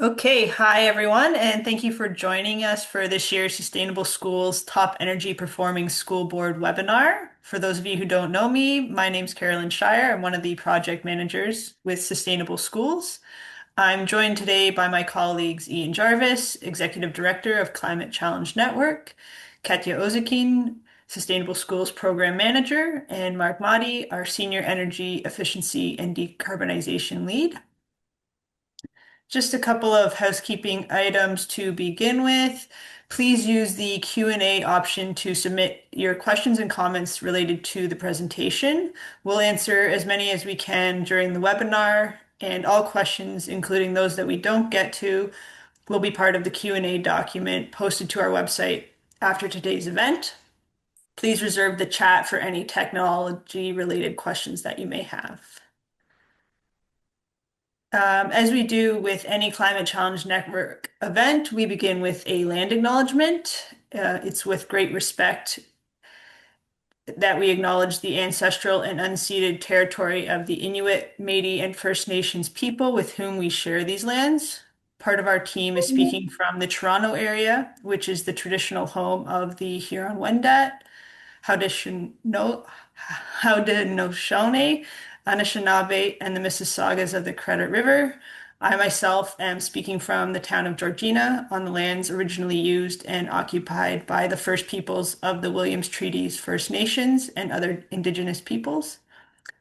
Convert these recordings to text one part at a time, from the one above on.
Okay, hi everyone, and thank you for joining us for this year's Sustainable Schools Top Energy Performing School Board webinar. For those of you who don't know me, my name's Carolyn Shire. I'm one of the project managers with Sustainable Schools. I'm joined today by my colleagues Ian Jarvis, Executive Director of Climate Challenge Network, Katya Ozakin, Sustainable Schools Program Manager, and Mark Mahdi, our Senior Energy Efficiency and Decarbonization Lead. Just a couple of housekeeping items to begin with. Please use the Q&A option to submit your questions and comments related to the presentation. We'll answer as many as we can during the webinar, and all questions, including those that we don't get to, will be part of the Q&A document posted to our website after today's event. Please reserve the chat for any technology-related questions that you may have. As we do with any Climate Challenge Network event, we begin with a land acknowledgement. It's with great respect that we acknowledge the ancestral and unceded territory of the Inuit, Métis, and First Nations people with whom we share these lands. Part of our team is speaking from the Toronto area, which is the traditional home of the Huron-Wendat, Haudenosaunee, Anishinaabe, and the Mississaugas of the Credit River. I myself am speaking from the town of Georgina on the lands originally used and occupied by the First Peoples of the Williams Treaties First Nations and other Indigenous peoples.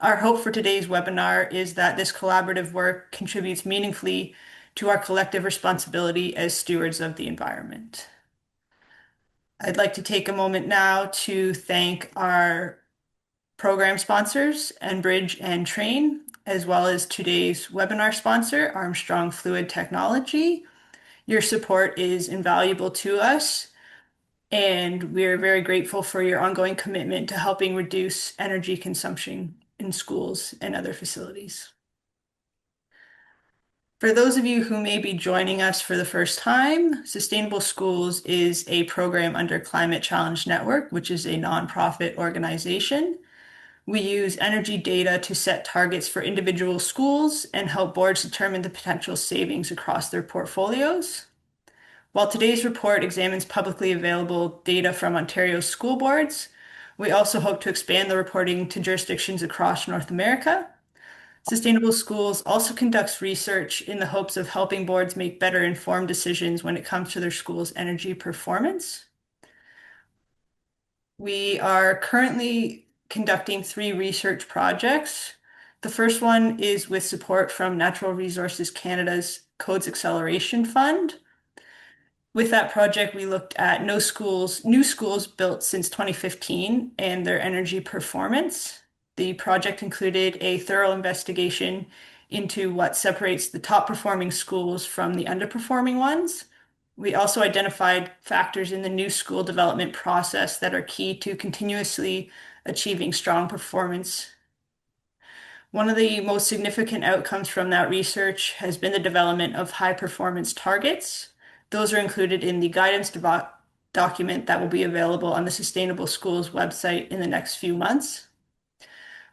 Our hope for today's webinar is that this collaborative work contributes meaningfully to our collective responsibility as stewards of the environment. I'd like to take a moment now to thank our program sponsors, Enbridge and Train, as well as today's webinar sponsor, Armstrong Fluid Technology. Your support is invaluable to us, and we're very grateful for your ongoing commitment to helping reduce energy consumption in schools and other facilities. For those of you who may be joining us for the first time, Sustainable Schools is a program under Climate Challenge Network, which is a nonprofit organization. We use energy data to set targets for individual schools and help boards determine the potential savings across their portfolios. While today's report examines publicly available data from Ontario's school boards, we also hope to expand the reporting to jurisdictions across North America. Sustainable Schools also conducts research in the hopes of helping boards make better informed decisions when it comes to their school's energy performance. We are currently conducting 3 research projects. The first one is with support from Natural Resources Canada's Codes Acceleration Fund. With that project, we looked at new schools built since 2015 and their energy performance. The project included a thorough investigation into what separates the top performing schools from the underperforming ones. We also identified factors in the new school development process that are key to continuously achieving strong performance. One of the most significant outcomes from that research has been the development of high performance targets. Those are included in the guidance document that will be available on the Sustainable Schools website in the next few months.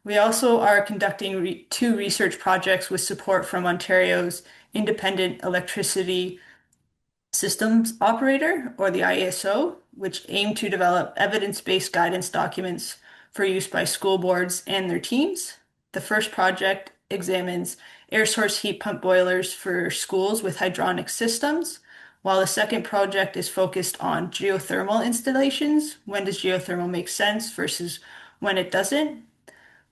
We also are conducting 2 research projects with support from Ontario's Independent Electricity Systems Operator, or the IESO, which aim to develop evidence-based guidance documents for use by school boards and their teams. The first project examines air source heat pump boilers for schools with hydronic systems, while the second project is focused on geothermal installations. When does geothermal make sense versus when it doesn't?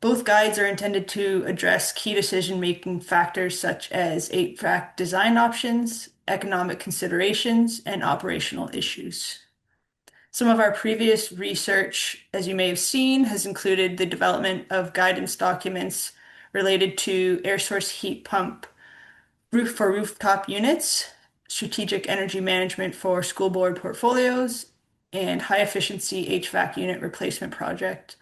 Both guides are intended to address key decision-making factors such as HVAC design options, economic considerations, and operational issues. Some of our previous research, as you may have seen, has included the development of guidance documents related to air source heat pump rooftop units, strategic energy management for school board portfolios, and high efficiency HVAC unit replacement project.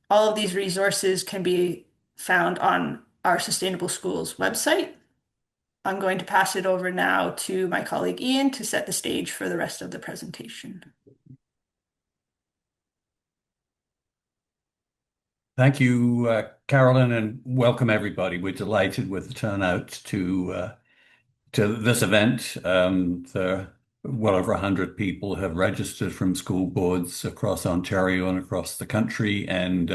All of these resources can be found on our Sustainable Schools website. I'm going to pass it over now to my colleague Ian to set the stage for the rest of the presentation. Thank you, Carolyn, and welcome everybody. We're delighted with the turnout to to this event. There are well over 100 people have registered from school boards across Ontario and across the country, and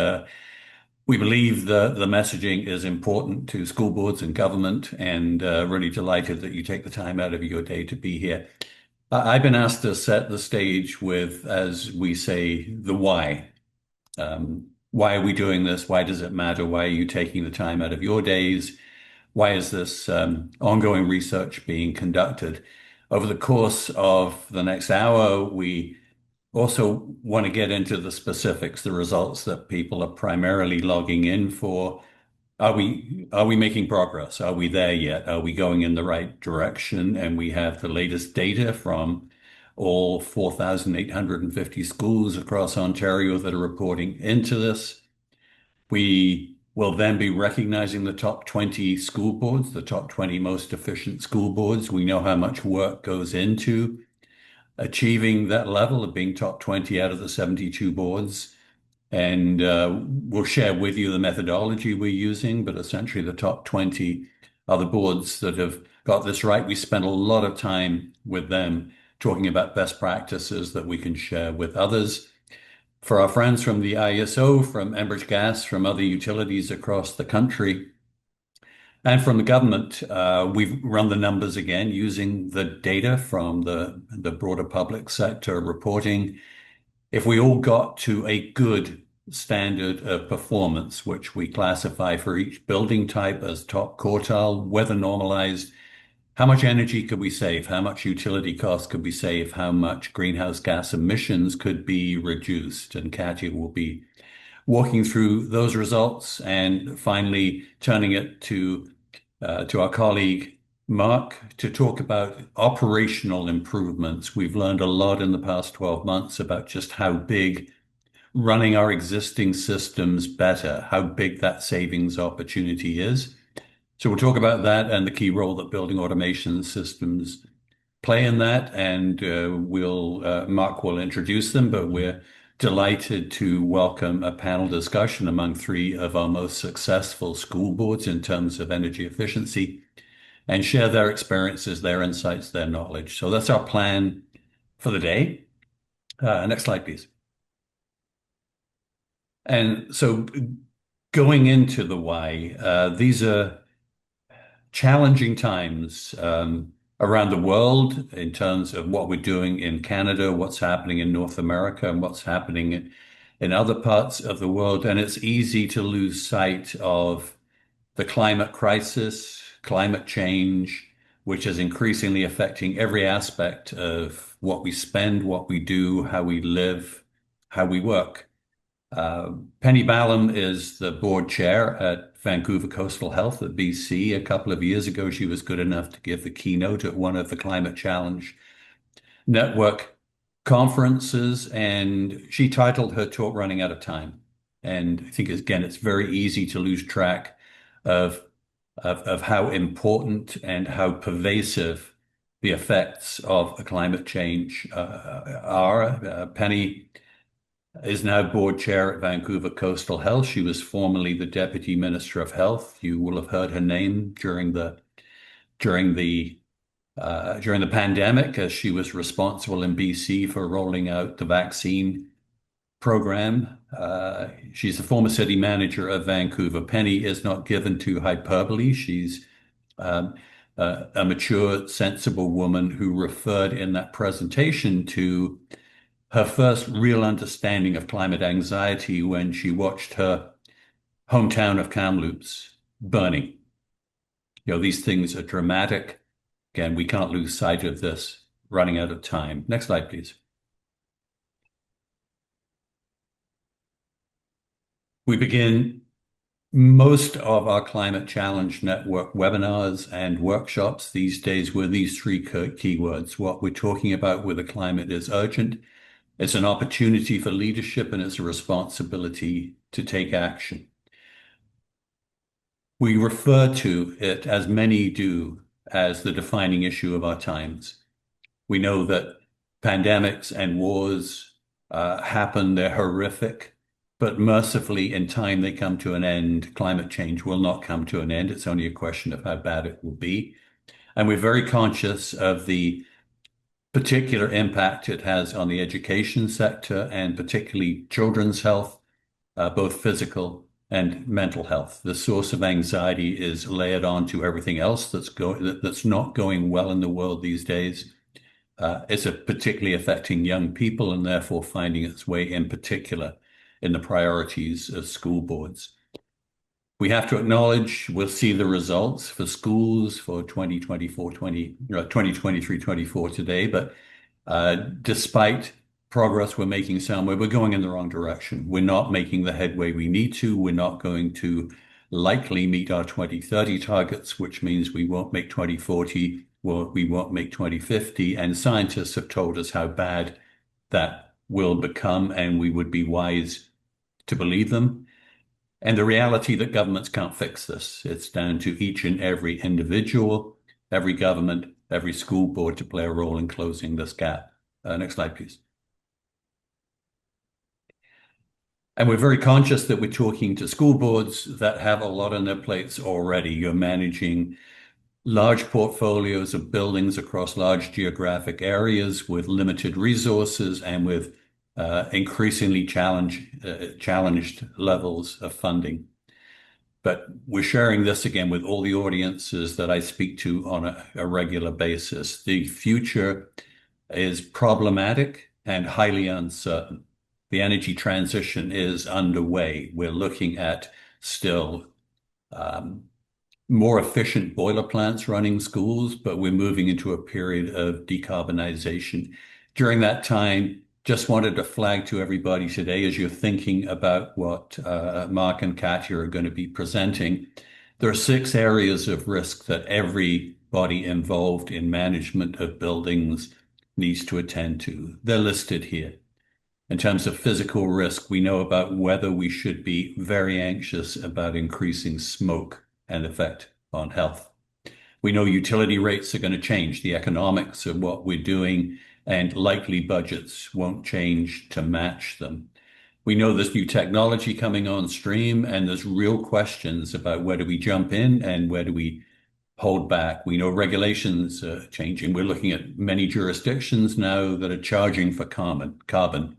we believe the messaging is important to school boards and government, and really delighted that you take the time out of your day to be here. I've been asked to set the stage with, as we say, the why. Why are we doing this? Why does it matter? Why are you taking the time out of your days? Why is this ongoing research being conducted? Over the course of the next hour, we also want to get into the specifics, the results that people are primarily logging in for. Are we making progress? Are we there yet? Are we going in the right direction? And we have the latest data from all 4,850 schools across Ontario that are reporting into this. We will then be recognizing the top 20 school boards, the top 20 most efficient school boards. We know how much work goes into achieving that level of being top 20 out of the 72 boards. And we'll share with you the methodology we're using, but essentially the top 20 are the boards that have got this right. We spent a lot of time with them talking about best practices that we can share with others. For our friends from the ISO, from Enbridge Gas, from other utilities across the country, and from the government, we've run the numbers again using the data from the broader public sector reporting. If we all got to a good standard of performance, which we classify for each building type as top quartile, weather normalized, how much energy could we save? How much utility costs could we save? How much greenhouse gas emissions could be reduced? And Katya will be walking through those results and finally turning it to our colleague Mark to talk about operational improvements. We've learned a lot in the past 12 months about just how big running our existing systems better, how big that savings opportunity is. So we'll talk about that and the key role that building automation systems play in that, and Mark will introduce them, but we're delighted to welcome a panel discussion among three of our most successful school boards in terms of energy efficiency and share their experiences, their insights, their knowledge. So that's our plan for the day. Next slide, please. And so going into the why, these are challenging times around the world in terms of what we're doing in Canada, what's happening in North America, and what's happening in other parts of the world. And it's easy to lose sight of the climate crisis, climate change, which is increasingly affecting every aspect of what we spend, what we do, how we live, how we work. Penny Ballum is the board chair at Vancouver Coastal Health at BC. A couple of years ago, she was good enough to give the keynote at one of the Climate Challenge Network conferences, and she titled her talk Running Out of Time. And I think, again, it's very easy to lose track of, of how important and how pervasive the effects of climate change are. Penny is now board chair at Vancouver Coastal Health. She was formerly the Deputy Minister of Health. You will have heard her name during the pandemic, as she was responsible in BC for rolling out the vaccine program. She's the former city manager of Vancouver. Penny is not given to hyperbole. She's a mature, sensible woman who referred in that presentation to her first real understanding of climate anxiety when she watched her hometown of Kamloops burning. These things are dramatic. Again, we can't lose sight of this. Running out of time. Next slide, please. We begin most of our Climate Challenge Network webinars and workshops these days with these three keywords. What we're talking about with the climate is urgent. It's an opportunity for leadership, and it's a responsibility to take action. We refer to it, as many do, as the defining issue of our times. We know that pandemics and wars happen, they're horrific, but mercifully in time they come to an end. Climate change will not come to an end. It's only a question of how bad it will be. And we're very conscious of the particular impact it has on the education sector and particularly children's health, both physical and mental health. The source of anxiety is layered onto everything else that's not going well in the world these days. It's particularly affecting young people and therefore finding its way in particular in the priorities of school boards. We have to acknowledge we'll see the results for schools for 2023-24 today, but despite progress we're making somewhere, we're going in the wrong direction. We're not making the headway we need to. We're not going to likely meet our 2030 targets, which means we won't make 2040, or we won't make 2050. And scientists have told us how bad that will become, and we would be wise to believe them. And the reality that governments can't fix this. It's down to each and every individual, every government, every school board to play a role in closing this gap. Next slide, please. And we're very conscious that we're talking to school boards that have a lot on their plates already. You're managing large portfolios of buildings across large geographic areas with limited resources and with increasingly challenged levels of funding. But we're sharing this again with all the audiences that I speak to on a regular basis. The future is problematic and highly uncertain. The energy transition is underway. We're looking at still more efficient boiler plants running schools, but we're moving into a period of decarbonization. During that time, just wanted to flag to everybody today, as you're thinking about what Mark and Katya are going to be presenting, there are 6 areas of risk that everybody involved in management of buildings needs to attend to. They're listed here. In terms of physical risk, we know about whether we should be very anxious about increasing smoke and effect on health. We know utility rates are going to change. The economics of what we're doing and likely budgets won't change to match them. We know there's new technology coming on stream, and there's real questions about where do we jump in and where do we hold back. We know regulations are changing. We're looking at many jurisdictions now that are charging for carbon.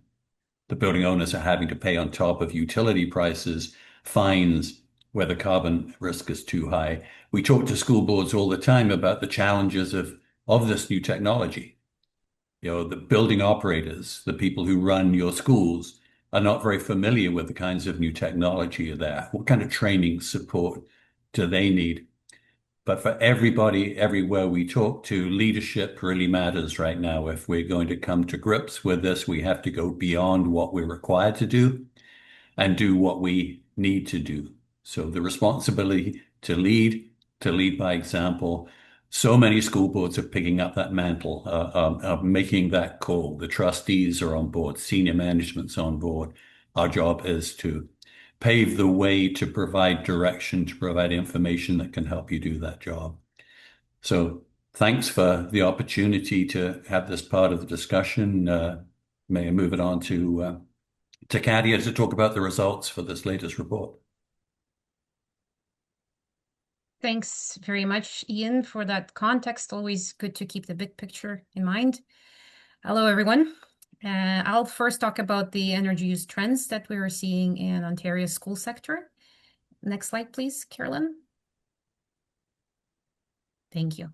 The building owners are having to pay on top of utility prices, fines, where the carbon risk is too high. We talk to school boards all the time about the challenges of this new technology. You know, the building operators, the people who run your schools, are not very familiar with the kinds of new technology there. What kind of training support do they need? But for everybody, everywhere we talk to, leadership really matters right now. If we're going to come to grips with this, we have to go beyond what we're required to do and do what we need to do. So the responsibility to lead by example. So many school boards are picking up that mantle, of making that call. The trustees are on board, senior management's on board. Our job is to pave the way, to provide direction, to provide information that can help you do that job. So thanks for the opportunity to have this part of the discussion. May I move it on to Katya to talk about the results for this latest report. Thanks very much, Ian, for that context. Always good to keep the big picture in mind. Hello, everyone. I'll first talk about the energy use trends that we are seeing in Ontario's school sector. Next slide, please, Carolyn. Thank you.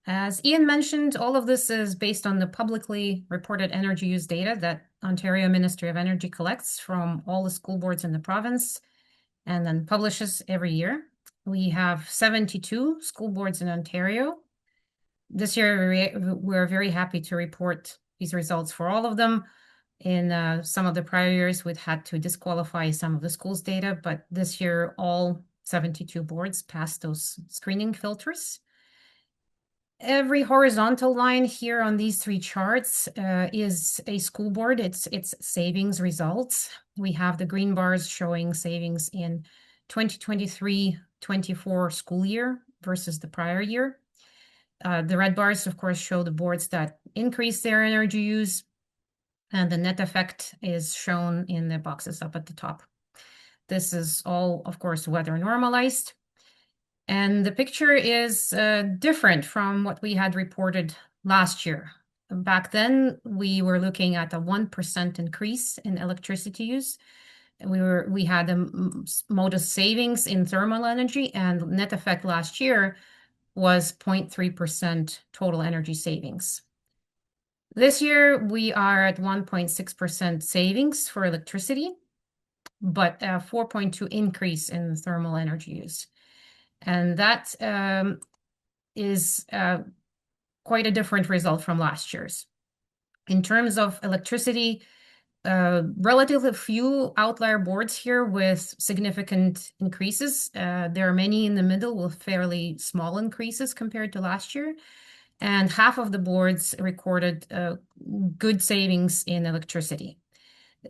As Ian mentioned, all of this is based on the publicly reported energy use data that Ontario Ministry of Energy collects from all the school boards in the province and then publishes every year. We have 72 school boards in Ontario. This year, we're very happy to report these results for all of them. In some of the prior years, we'd had to disqualify some of the schools' data, but this year, all 72 boards passed those screening filters. Every horizontal line here on these 3 charts is a school board. It's savings results. We have the green bars showing savings in 2023-24 school year versus the prior year. The red bars, of course, show the boards that increase their energy use, and the net effect is shown in the boxes up at the top. This is all, of course, weather normalized. And the picture is different from what we had reported last year. Back then, we were looking at a 1% increase in electricity use. We had a modest savings in thermal energy, and net effect last year was 0.3% total energy savings. This year, we are at 1.6% savings for electricity, but a 4.2 increase in thermal energy use. And that is quite a different result from last year's. In terms of electricity, relatively few outlier boards here with significant increases. There are many in the middle with fairly small increases compared to last year. And half of the boards recorded good savings in electricity.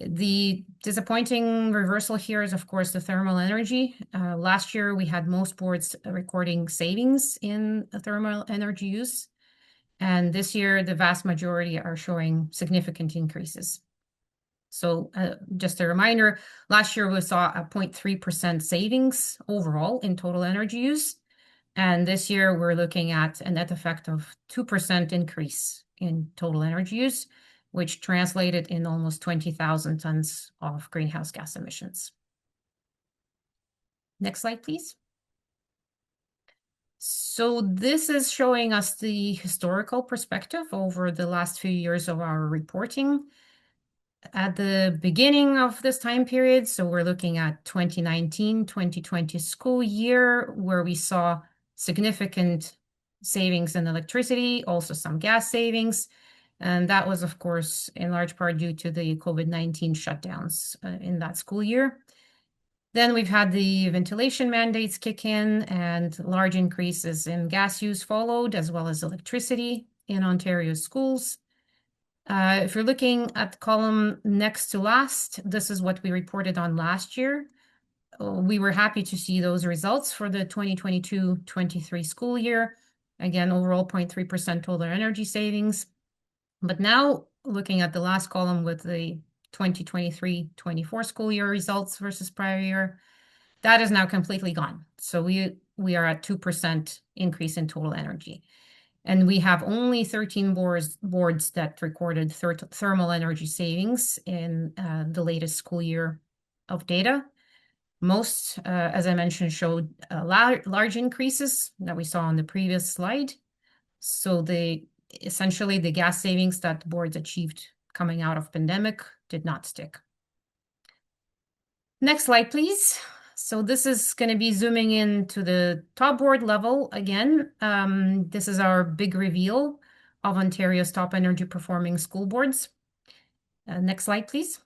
The disappointing reversal here is, of course, the thermal energy. Last year, we had most boards recording savings in thermal energy use. And this year, the vast majority are showing significant increases. So just a reminder, last year we saw a 0.3% savings overall in total energy use. And this year we're looking at a net effect of 2% increase in total energy use, which translated in almost 20,000 tons of greenhouse gas emissions. Next slide, please. So this is showing us the historical perspective over the last few years of our reporting. At the beginning of this time period, so we're looking at 2019-2020 school year, where we saw significant savings in electricity, also some gas savings. And that was, of course, in large part due to the COVID-19 shutdowns in that school year. Then we've had the ventilation mandates kick in and large increases in gas use followed, as well as electricity in Ontario schools. If you're looking at the column next to last, this is what we reported on last year. We were happy to see those results for the 2022-23 school year. Again, overall 0.3% total energy savings. But now looking at the last column with the 2023-24 school year results versus prior year, that is now completely gone. So we are at 2% increase in total energy. And we have only 13 boards that recorded thermal energy savings in the latest school year of data. Most, as I mentioned, showed large increases that we saw on the previous slide. So essentially the gas savings that boards achieved coming out of pandemic did not stick. Next slide, please. So this is going to be zooming in to the top board level again. This is our big reveal of Ontario's top energy performing school boards. Next slide, please.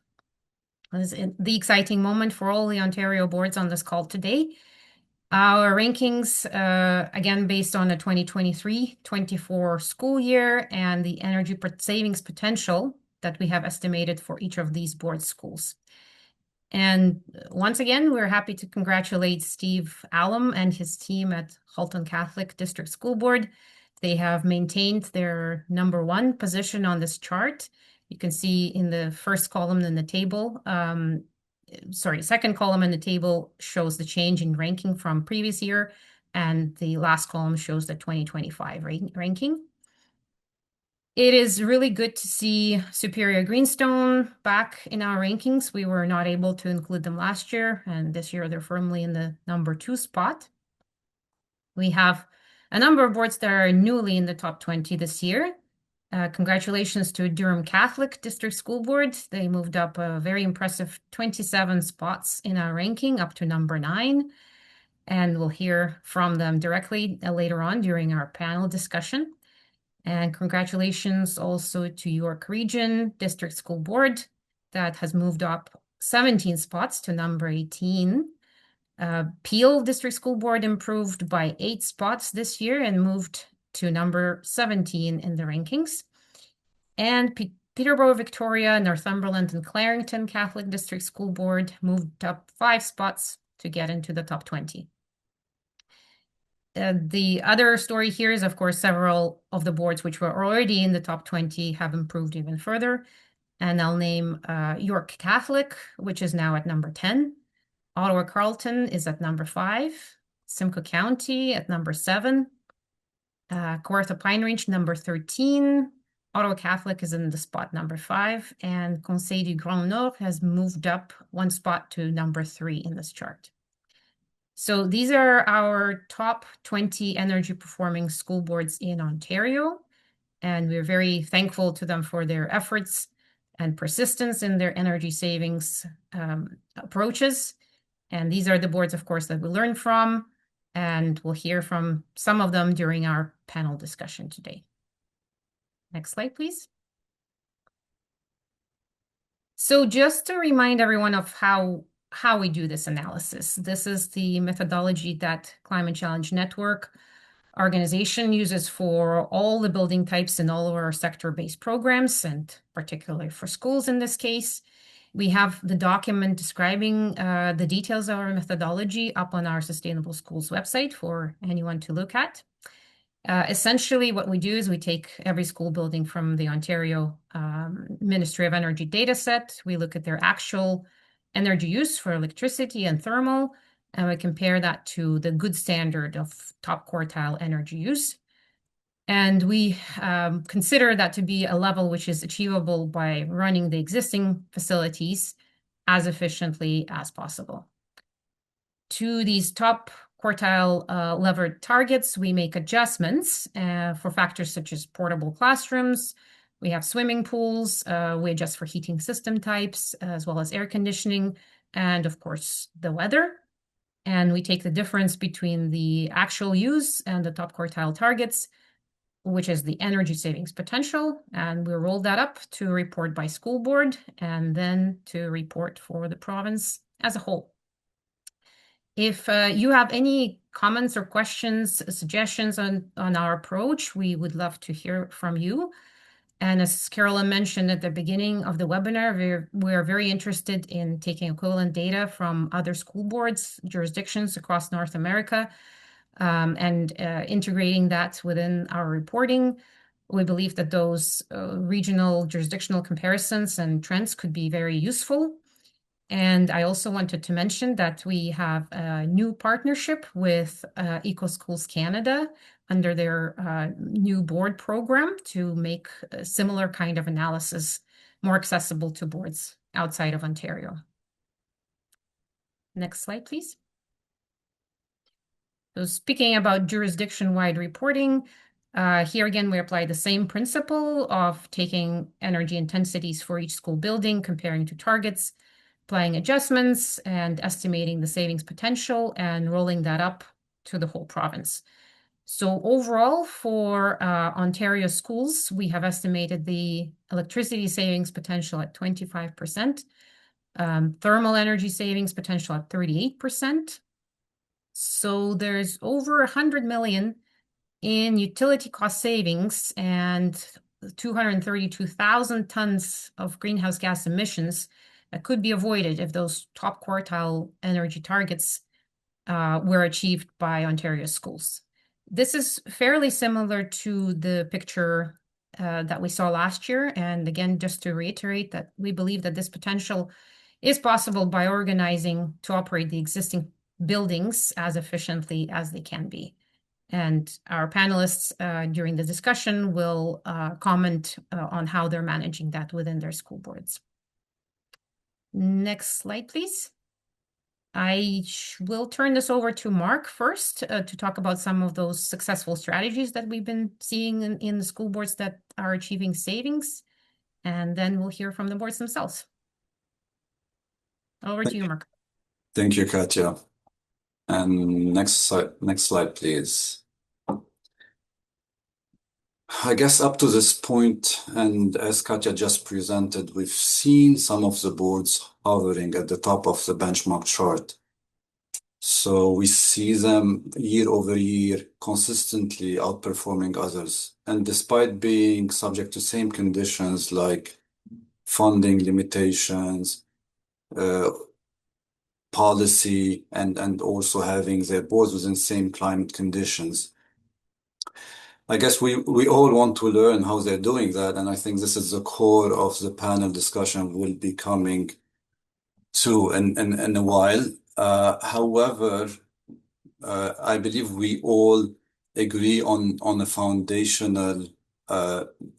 This is the exciting moment for all the Ontario boards on this call today. Our rankings, again, based on the 2023-24 school year and the energy savings potential that we have estimated for each of these board schools. And once again, we're happy to congratulate Steve Allum and his team at Halton Catholic District School Board. They have maintained their #1 position on this chart. You can see in the first column in the table, second column in the table shows the change in ranking from previous year, and the last column shows the 2025 ranking. It is really good to see Superior Greenstone back in our rankings. We were not able to include them last year, and this year they're firmly in the #2 spot. We have a number of boards that are newly in the top 20 this year. Congratulations to Durham Catholic District School Board. They moved up a very impressive 27 spots in our ranking up to #9. And we'll hear from them directly later on during our panel discussion. And congratulations also to York Region District School Board that has moved up 17 spots to #18. Peel District School Board improved by 8 spots this year and moved to #17 in the rankings. And Peterborough, Victoria, Northumberland, and Clarington Catholic District School Board moved up 5 spots to get into the top 20. The other story here is, of course, several of the boards which were already in the top 20 have improved even further. And I'll name York Catholic, which is now at #10. Ottawa Carleton is at #5. Simcoe County at number 7. Kawartha Pine Range, number 13. Ottawa Catholic is in the spot number 5. And Conseil du Grand Nord has moved up 1 spot to number 3 in this chart. So these are our top 20 energy performing school boards in Ontario. And we're very thankful to them for their efforts and persistence in their energy savings approaches. And these are the boards, of course, that we learn from, and we'll hear from some of them during our panel discussion today. Next slide, please. So just to remind everyone of how we do this analysis, this is the methodology that Climate Challenge Network organization uses for all the building types in all of our sector-based programs, and particularly for schools in this case. We have the document describing the details of our methodology up on our Sustainable Schools website for anyone to look at. Essentially, what we do is we take every school building from the Ontario Ministry of Energy data set. We look at their actual energy use for electricity and thermal, and we compare that to the good standard of top quartile energy use. And we consider that to be a level which is achievable by running the existing facilities as efficiently as possible. To these top quartile levered targets, we make adjustments for factors such as portable classrooms. We have swimming pools. We adjust for heating system types, as well as air conditioning, and of course, the weather. And we take the difference between the actual use and the top quartile targets, which is the energy savings potential, and we roll that up to report by school board and then to report for the province as a whole. If you have any comments or questions, suggestions on our approach, we would love to hear from you. And as Carolyn mentioned at the beginning of the webinar, we're very interested in taking equivalent data from other school boards, jurisdictions across North America, and integrating that within our reporting. We believe that those regional jurisdictional comparisons and trends could be very useful. And I also wanted to mention that we have a new partnership with EcoSchools Canada under their new board program to make a similar kind of analysis more accessible to boards outside of Ontario. Next slide, please. So speaking about jurisdiction-wide reporting, here again, we apply the same principle of taking energy intensities for each school building, comparing to targets, applying adjustments, and estimating the savings potential, and rolling that up to the whole province. So overall, for Ontario schools, we have estimated the electricity savings potential at 25%, thermal energy savings potential at 38%. So there's over 100 million in utility cost savings and 232,000 tons of greenhouse gas emissions that could be avoided if those top quartile energy targets were achieved by Ontario schools. This is fairly similar to the picture that we saw last year. And again, just to reiterate that we believe that this potential is possible by organizing to operate the existing buildings as efficiently as they can be. And our panelists during the discussion will comment on how they're managing that within their school boards. Next slide, please. I will turn this over to Mark first to talk about some of those successful strategies that we've been seeing in the school boards that are achieving savings, and then we'll hear from the boards themselves. Over to you, Mark. Thank you, Katya. And next slide, please. I guess up to this point, and as Katya just presented, we've seen some of the boards hovering at the top of the benchmark chart. So we see them year over year consistently outperforming others. And despite being subject to same conditions like funding limitations, policy, and also having their boards within same climate conditions. I guess we all want to learn how they're doing that, and I think this is the core of the panel discussion we'll be coming to in a while. However, I believe we all agree on a foundational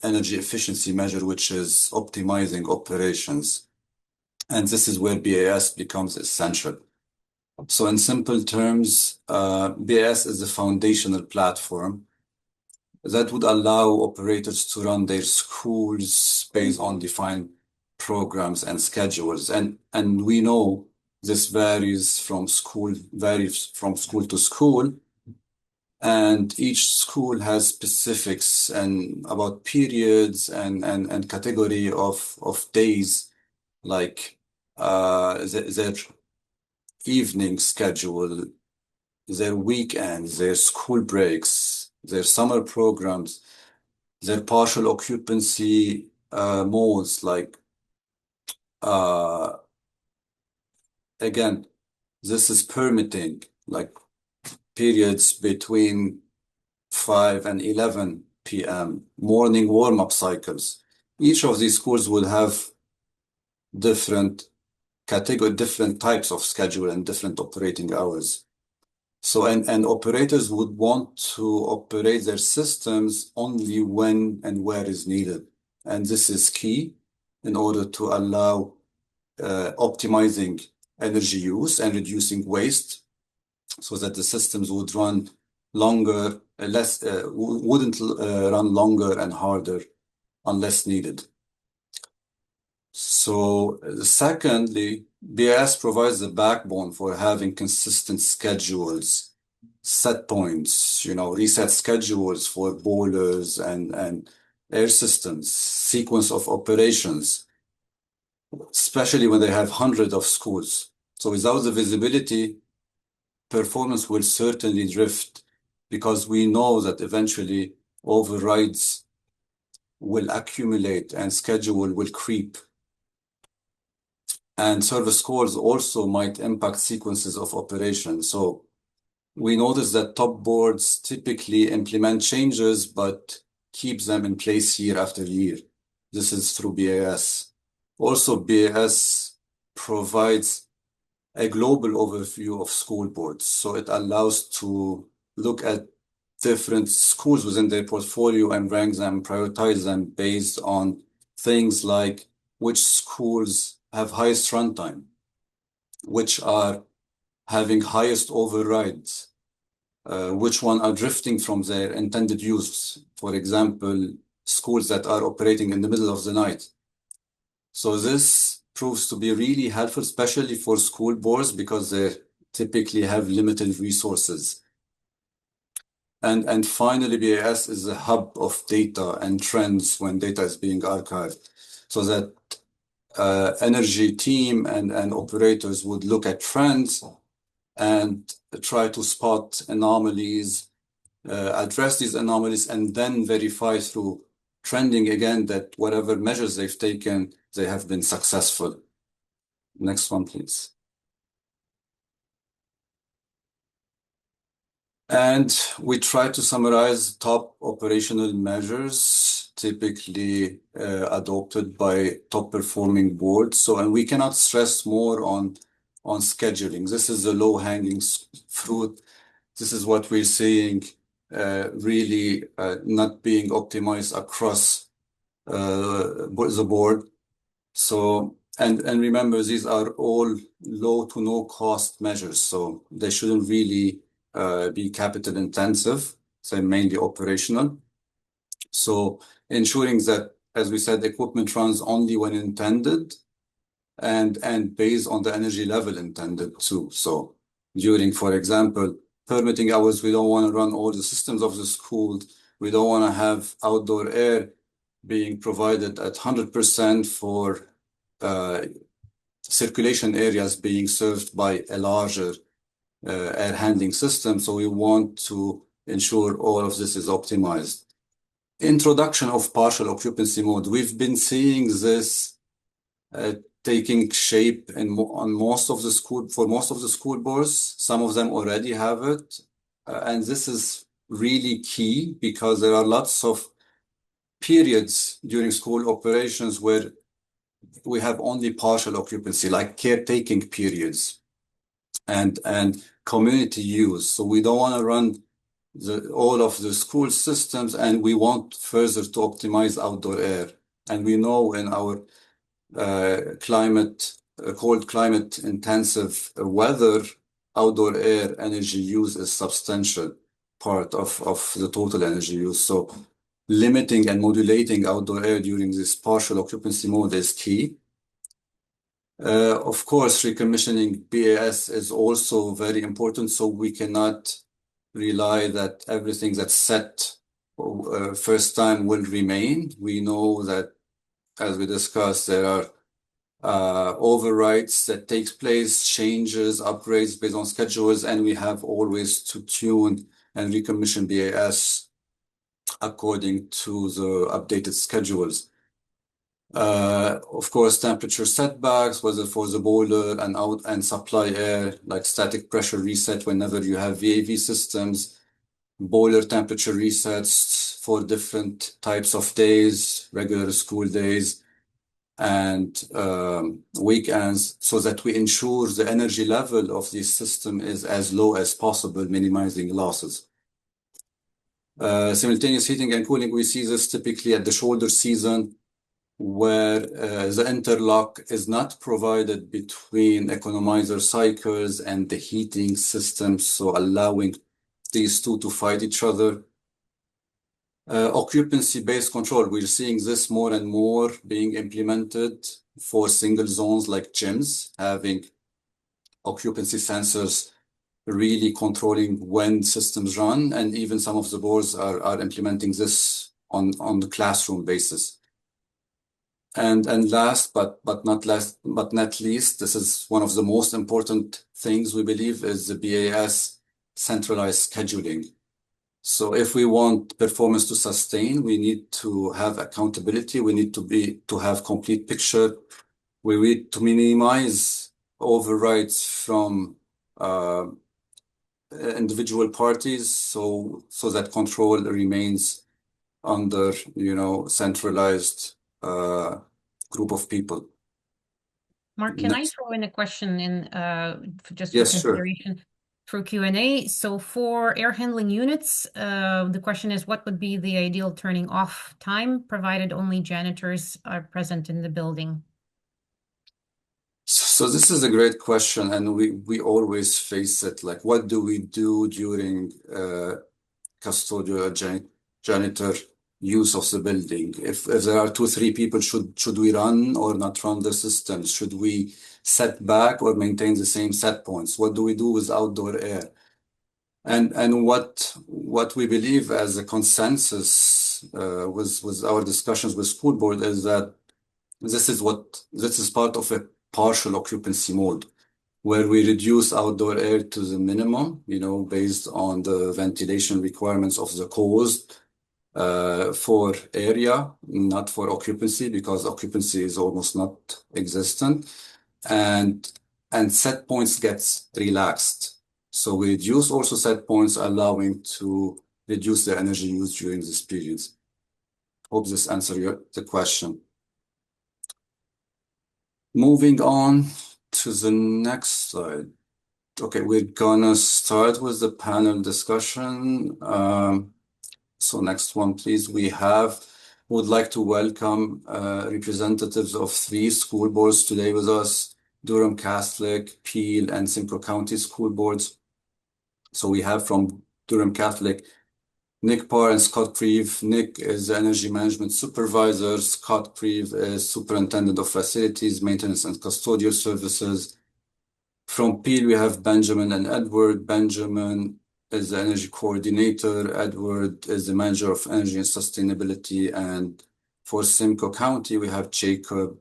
energy efficiency measure, which is optimizing operations. And this is where BAS becomes essential. So in simple terms, BAS is a foundational platform that would allow operators to run their schools based on defined programs and schedules. And we know this varies from school to school. And each school has specifics and about periods and category of days, like their evening schedule, their weekends, their school breaks, their summer programs, their partial occupancy modes, like again, this is permitting, like periods between 5 and 11 p.m., morning warm-up cycles. Each of these schools will have different types of schedule and different operating hours. So, and operators would want to operate their systems only when and where is needed. And this is key in order to allow optimizing energy use and reducing waste, so that the systems would run longer, wouldn't run longer and harder unless needed. So secondly, BAS provides the backbone for having consistent schedules, set points, reset schedules for boilers and air systems, sequence of operations, especially when they have hundreds of schools. So without the visibility, performance will certainly drift, because we know that eventually overrides will accumulate and schedule will creep. And service calls also might impact sequences of operation. So we notice that top boards typically implement changes, but keep them in place year after year. This is through BAS. Also, BAS provides a global overview of school boards. So it allows to look at different schools within their portfolio and rank them, prioritize them based on things like which schools have highest runtime, which are having highest overrides, which one are drifting from their intended use. For example, schools that are operating in the middle of the night. So this proves to be really helpful, especially for school boards, because they typically have limited resources. And finally, BAS is a hub of data and trends when data is being archived, so that energy team and operators would look at trends and try to spot anomalies, address these anomalies, and then verify through trending again that whatever measures they've taken, they have been successful. Next one, please. And we try to summarize top operational measures typically adopted by top performing boards. So, and we cannot stress more on scheduling. This is the low-hanging fruit. This is what we're seeing really not being optimized across the board. So, and remember, these are all low to no cost measures, so they shouldn't really be capital intensive, so mainly operational. So ensuring that, as we said, equipment runs only when intended and based on the energy level intended too. So during, for example, permitting hours, we don't want to run all the systems of the school. We don't want to have outdoor air being provided at 100% for circulation areas being served by a larger air handling system. So we want to ensure all of this is optimized. Introduction of partial occupancy mode. We've been seeing this taking shape for most of the school boards. Some of them already have it. And this is really key, because there are lots of periods during school operations where we have only partial occupancy, like caretaking periods. And community use. So we don't want to run all of the school systems, and we want further to optimize outdoor air. And we know in our cold climate intensive weather, outdoor air energy use is substantial part of the total energy use. So limiting and modulating outdoor air during this partial occupancy mode is key. Of course, recommissioning BAS is also very important, so we cannot rely that everything that's set first time will remain. We know that, as we discussed, there are overrides that takes place, changes, upgrades based on schedules, and we have always to tune and recommission BAS according to the updated schedules. Of course, temperature setbacks, whether for the boiler and out and supply air, like static pressure reset whenever you have VAV systems, boiler temperature resets for different types of days, regular school days, and weekends, so that we ensure the energy level of this system is as low as possible, minimizing losses. Simultaneous heating and cooling, we see this typically at the shoulder season, where the interlock is not provided between economizer cycles and the heating system, so allowing these two to fight each other. Occupancy-based control, we're seeing this more and more being implemented for single zones like gyms, having occupancy sensors really controlling when systems run, and even some of the boards are implementing this on the classroom basis. And last but not least, this is one of the most important things we believe is the BAS centralized scheduling. So if we want performance to sustain, we need to have accountability. We need to have complete picture. We need to minimize overrides from individual parties, so that control remains under centralized group of people. Mark, can I throw in a question in just for Yes, sure. consideration through Q&A? So for air handling units, the question is, what would be the ideal turning off time, provided only janitors are present in the building? So this is a great question, and we always face it. Like, what do we do during custodial janitor use of the building? If there are 2-3 people, should we run or not run the system? Should we set back or maintain the same set points? What do we do with outdoor air? And what we believe as a consensus with our discussions with school board is that this is part of a partial occupancy mode, where we reduce outdoor air to the minimum, based on the ventilation requirements of the coast for area, not for occupancy, because occupancy is almost not existent, and set points gets relaxed. So we reduce also set points, allowing to reduce the energy used during this period. Hope this answers the question. Moving on to the next slide. Okay, we're gonna start with the panel discussion. So next one, please. Would like to welcome representatives of 3 school boards today with us: Durham Catholic, Peel, and Simcoe County School Boards. So we have from Durham Catholic, Nick Parr and Scott Preeve. Nick is the Energy Management Supervisor. Scott Preeve is Superintendent of Facilities, Maintenance, and Custodial Services. From Peel, we have Benjamin and Edward. Benjamin is the Energy Coordinator. Edward is the Manager of Energy and Sustainability. And for Simcoe County, we have Jacob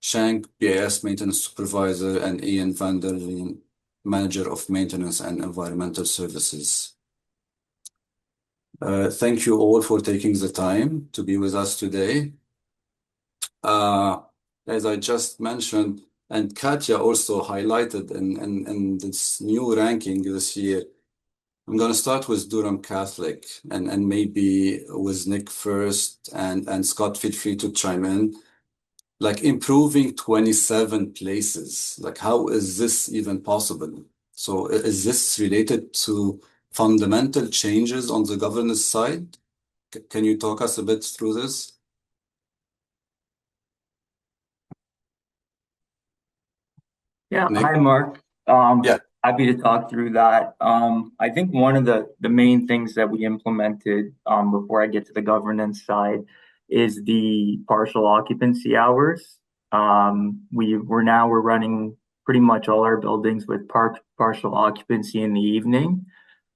Shank, BAS Maintenance Supervisor, and Ian van der Leen, Manager of Maintenance and Environmental Services. Thank you all for taking the time to be with us today. As I just mentioned, and Katja also highlighted in this new ranking this year, I'm going to start with Durham Catholic and maybe with Nick first, and Scott, feel free to chime in. Like, improving 27 places, like, how is this even possible? So is this related to fundamental changes on the governance side? Can you talk us a bit through this? Yeah, Nick? hi Mark. Yeah. Happy to talk through that. I think one of the main things that we implemented before I get to the governance side is the partial occupancy hours. We're running pretty much all our buildings with partial occupancy in the evening.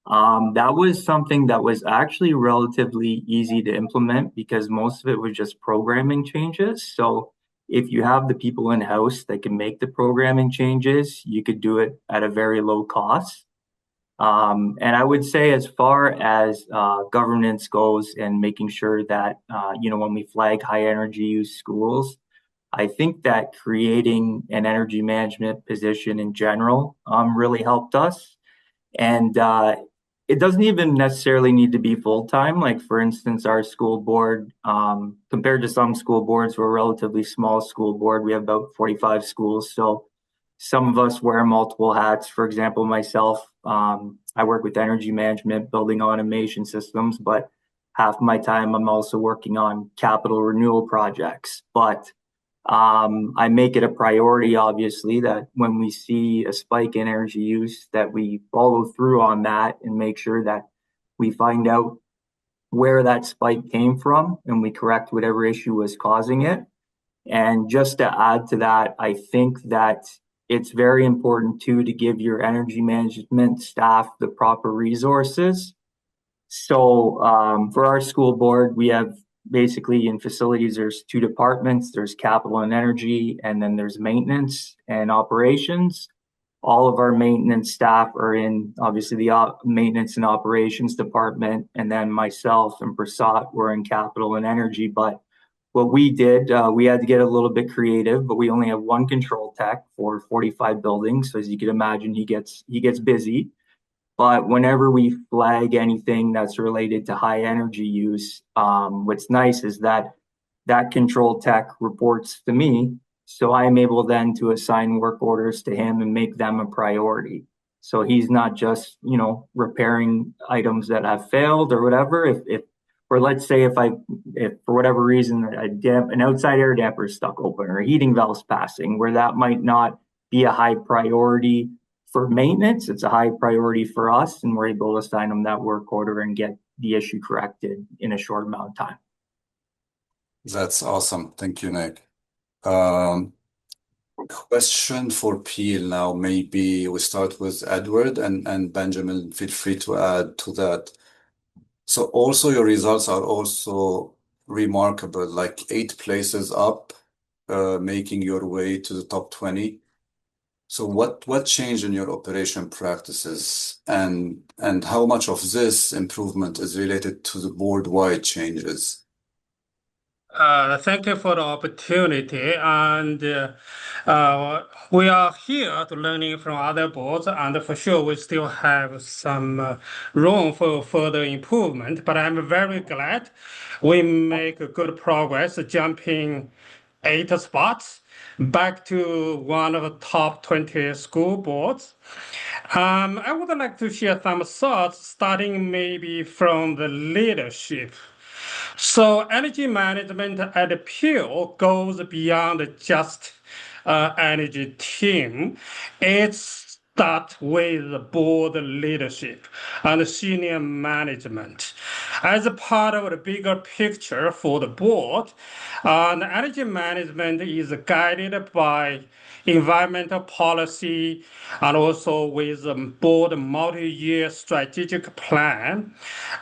That was something that was actually relatively easy to implement because most of it was just programming changes. So if you have the people in-house that can make the programming changes, you could do it at a very low cost. And I would say as far as governance goes and making sure that, when we flag high energy use schools, I think that creating an energy management position in general really helped us. And it doesn't even necessarily need to be full time. Like, for instance, our school board, compared to some school boards, we're a relatively small school board. We have about 45 schools. So some of us wear multiple hats. For example, myself, I work with energy management, building automation systems, but half my time I'm also working on capital renewal projects. But I make it a priority, obviously, that when we see a spike in energy use, that we follow through on that and make sure that we find out where that spike came from and we correct whatever issue was causing it. And just to add to that, I think that it's very important too to give your energy management staff the proper resources. So for our school board, we have basically in facilities, there's two departments. There's capital and energy, and then there's maintenance and operations. All of our maintenance staff are in obviously the maintenance and operations department, and then myself and Prasad were in capital and energy. But what we did, we had to get a little bit creative, but we only have one control tech for 45 buildings. So as you can imagine, he gets busy. But whenever we flag anything that's related to high energy use, what's nice is that that control tech reports to me. So I'm able then to assign work orders to him and make them a priority. So he's not just, repairing items that have failed or whatever. Or let's say if for whatever reason an outside air damper is stuck open or a heating valve's passing, where that might not be a high priority for maintenance, it's a high priority for us, and we're able to assign them that work order and get the issue corrected in a short amount of time. That's awesome. Thank you, Nick. Question for Peel now. Maybe we start with Edward and Benjamin, feel free to add to that. So also your results are also remarkable, like 8 places up, making your way to the top 20. So what changed in your operation practices and how much of this improvement is related to the board-wide changes? Thank you for the opportunity, and we are here to learning from other boards, and for sure we still have some room for further improvement. But I'm very glad we make good progress, jumping 8 spots back to one of the top 20 school boards. I would like to share some thoughts, starting maybe from the leadership. So energy management at Peel goes beyond just energy team. It starts with board leadership and senior management. As a part of the bigger picture for the board, energy management is guided by environmental policy and also with a board multi-year strategic plan.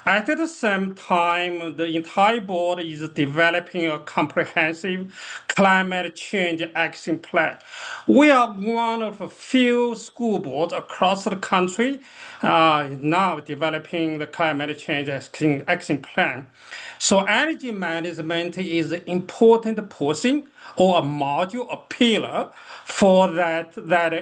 At the same time, the entire board is developing a comprehensive climate change action plan. We are one of a few school boards across the country now developing the climate change action plan. So energy management is an important portion or a module, a pillar for that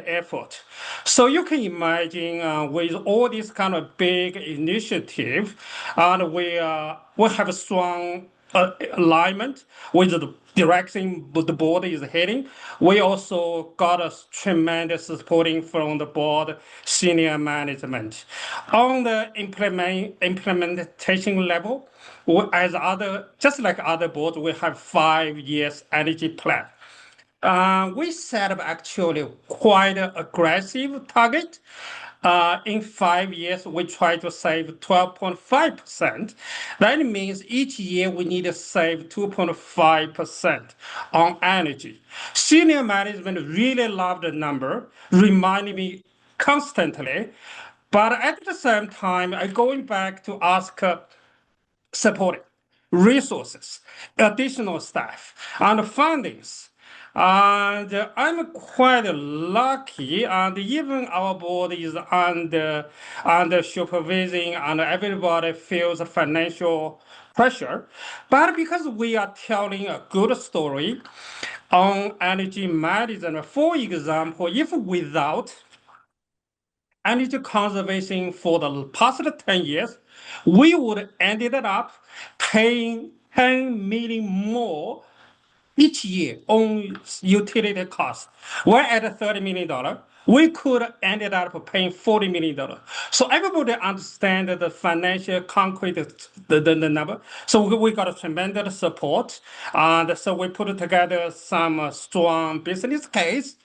effort. So you can imagine with all these kind of big initiative, and we have a strong alignment with the direction the board is heading. We also got a tremendous supporting from the board senior management. On the implementation level, just like other boards, we have 5 years energy plan. We set up actually quite an aggressive target. In 5 years, we try to save 12.5%. That means each year we need to save 2.5% on energy. Senior management really love the number, reminding me constantly. But at the same time, I'm going back to ask support, resources, additional staff, and fundings. And I'm quite lucky, and even our board is under supervision, and everybody feels financial pressure. But because we are telling a good story on energy management, for example, if without energy conservation for the past 10 years, we would ended up paying 10 million more each year on utility costs. We're at $30 million. We could ended up paying $40 million. So everybody understand the financial concrete, the number. So we got a tremendous support. And so we put together some strong business case.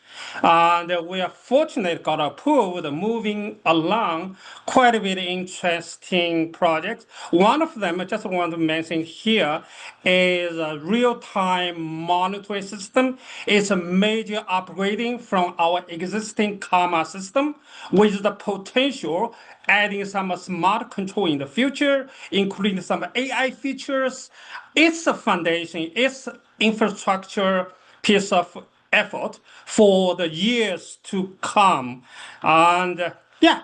And we are fortunate got approved moving along quite a bit interesting projects. One of them I just want to mention here is a real-time monitoring system. It's a major upgrading from our existing Karma system with the potential adding some smart control in the future, including some AI features. It's a foundation, it's infrastructure piece of effort for the years to come. And I'm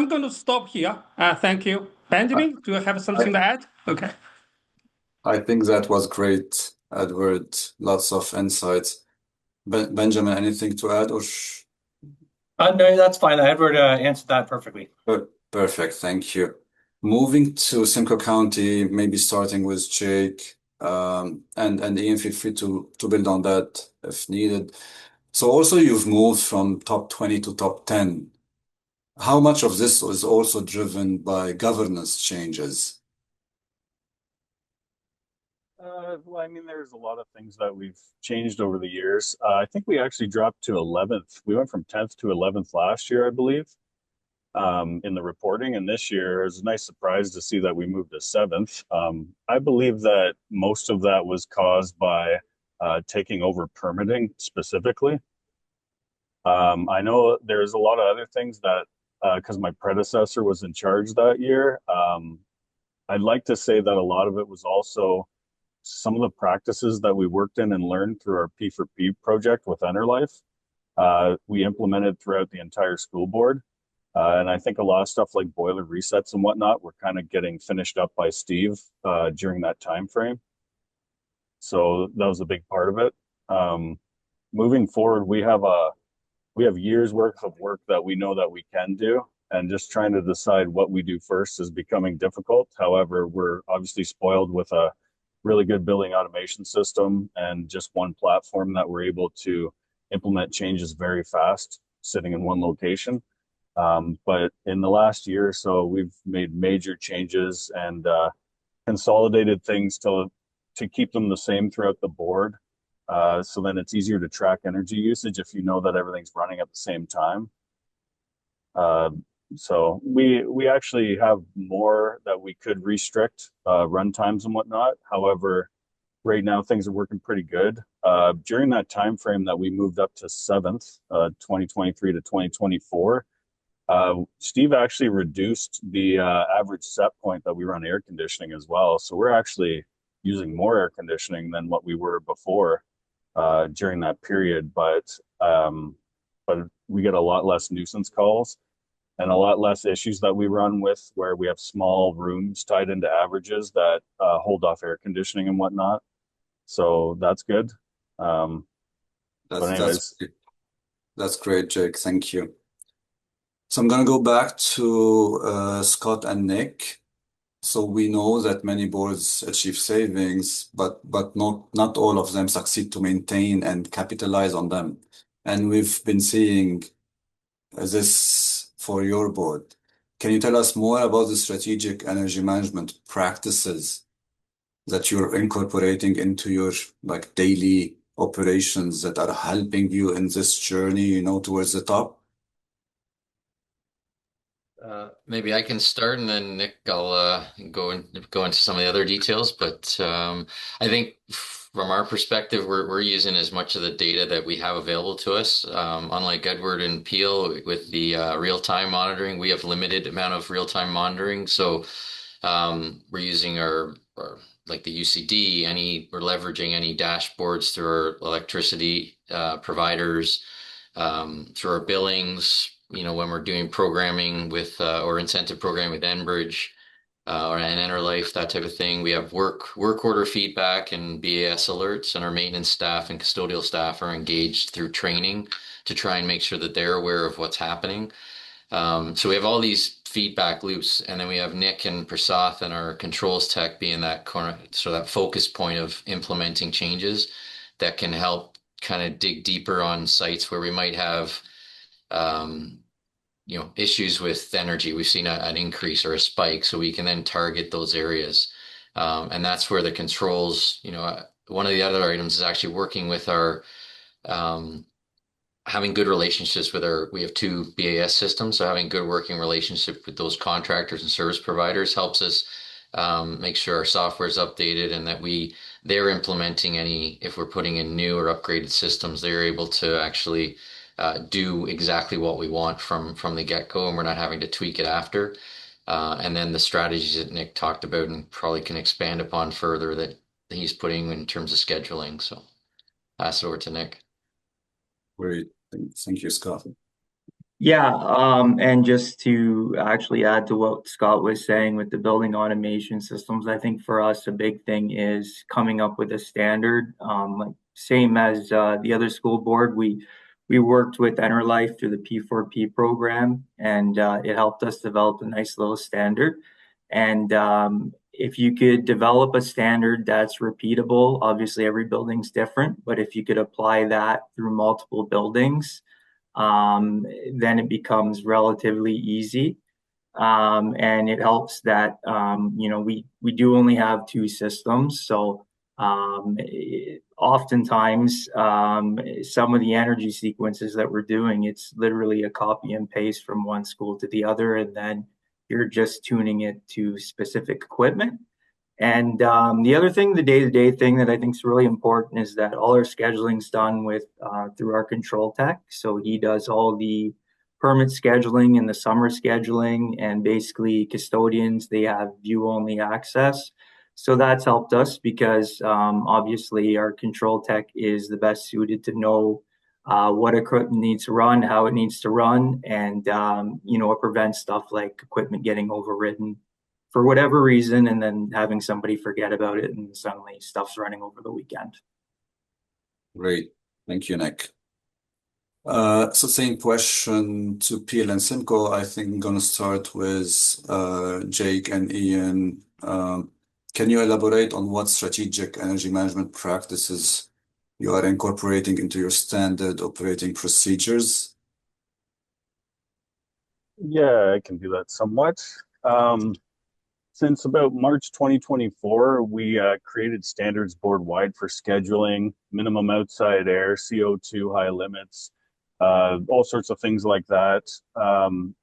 going to stop here. Thank you. Benjamin, do you have something to add? Okay. I think that was great, Edward. Lots of insights. Benjamin, anything to add or? No, that's fine. Edward answered that perfectly. Perfect. Thank you. Moving to Simcoe County, maybe starting with Jake, and Ian, feel free to build on that if needed. So also you've moved from top 20 to top 10. How much of this was also driven by governance changes? Well, I mean, there's a lot of things that we've changed over the years. I think we actually dropped to 11th. We went from 10th to 11th last year, I believe, in the reporting. And this year, it was a nice surprise to see that we moved to 7th. I believe that most of that was caused by taking over permitting specifically. I know there's a lot of other things that, because my predecessor was in charge that year, I'd like to say that a lot of it was also some of the practices that we worked in and learned through our P4P project with Enerlife, we implemented throughout the entire school board. And I think a lot of stuff like boiler resets and whatnot were kind of getting finished up by Steve during that time frame. So that was a big part of it. Moving forward, we have years worth of work that we know that we can do, and just trying to decide what we do first is becoming difficult. However, we're obviously spoiled with a really good building automation system and just one platform that we're able to implement changes very fast, sitting in one location. But in the last year or so, we've made major changes and consolidated things to keep them the same throughout the board. So then it's easier to track energy usage if you know that everything's running at the same time. So we actually have more that we could restrict run times and whatnot. However, right now things are working pretty good. During that time frame that we moved up to 7th, 2023 to 2024, Steve actually reduced the average set point that we run air conditioning as well. So we're actually using more air conditioning than what we were before during that period. But we get a lot less nuisance calls and a lot less issues that we run with where we have small rooms tied into averages that hold off air conditioning and whatnot. So that's good. But anyways. That's great, Jake. Thank you. So I'm going to go back to Scott and Nick. So we know that many boards achieve savings, but not all of them succeed to maintain and capitalize on them. And we've been seeing this for your board. Can you tell us more about the strategic energy management practices that you're incorporating into your like daily operations that are helping you in this journey, towards the top? Maybe I can start, and then Nick, I'll go into some of the other details. But I think from our perspective, we're using as much of the data that we have available to us. Unlike Edward and Peel with the real-time monitoring, we have limited amount of real-time monitoring. So we're using our like the UCD, we're leveraging any dashboards through our electricity providers, through our billings. When we're doing programming with or incentive programming with Enbridge or an Enerlife, that type of thing. We have work order feedback and BAS alerts, and our maintenance staff and custodial staff are engaged through training to try and make sure that they're aware of what's happening. So we have all these feedback loops, and then we have Nick and Prasath and our controls tech being that corner, so that focus point of implementing changes that can help kind of dig deeper on sites where we might have issues with energy. We've seen an increase or a spike, so we can then target those areas. And that's where the controls, one of the other items is actually working with our, having good relationships with we have 2 BAS systems. So having good working relationship with those contractors and service providers helps us make sure our software is updated, and that they're implementing if we're putting in new or upgraded systems, they're able to actually do exactly what we want from the get-go, and we're not having to tweak it after. And then the strategies that Nick talked about and probably can expand upon further that he's putting in terms of scheduling. So pass it over to Nick. Great. Thank you, Scott. Yeah, and just to actually add to what Scott was saying with the building automation systems, I think for us a big thing is coming up with a standard. Like same as the other school board, we worked with Enerlife through the P4P program, and it helped us develop a nice little standard. And if you could develop a standard that's repeatable, obviously every building's different, but if you could apply that through multiple buildings, then it becomes relatively easy. And it helps that, we do only have 2 systems. So oftentimes, some of the energy sequences that we're doing, it's literally a copy and paste from one school to the other, and then you're just tuning it to specific equipment. And the other thing, the day-to-day thing that I think is really important is that all our scheduling is done through our control tech. So he does all the permit scheduling and the summer scheduling, and basically custodians, they have view-only access. So that's helped us because obviously our control tech is the best suited to know what equipment needs to run, how it needs to run, and it prevents stuff like equipment getting overridden for whatever reason, and then having somebody forget about it, and suddenly stuff's running over the weekend. Great. Thank you, Nick. So same question to Peel and Simcoe. I think I'm going to start with Jake and Ian. Can you elaborate on what strategic energy management practices you are incorporating into your standard operating procedures? Yeah, I can do that somewhat. Since about March 2024, we created standards board-wide for scheduling, minimum outside air, CO2 high limits, all sorts of things like that.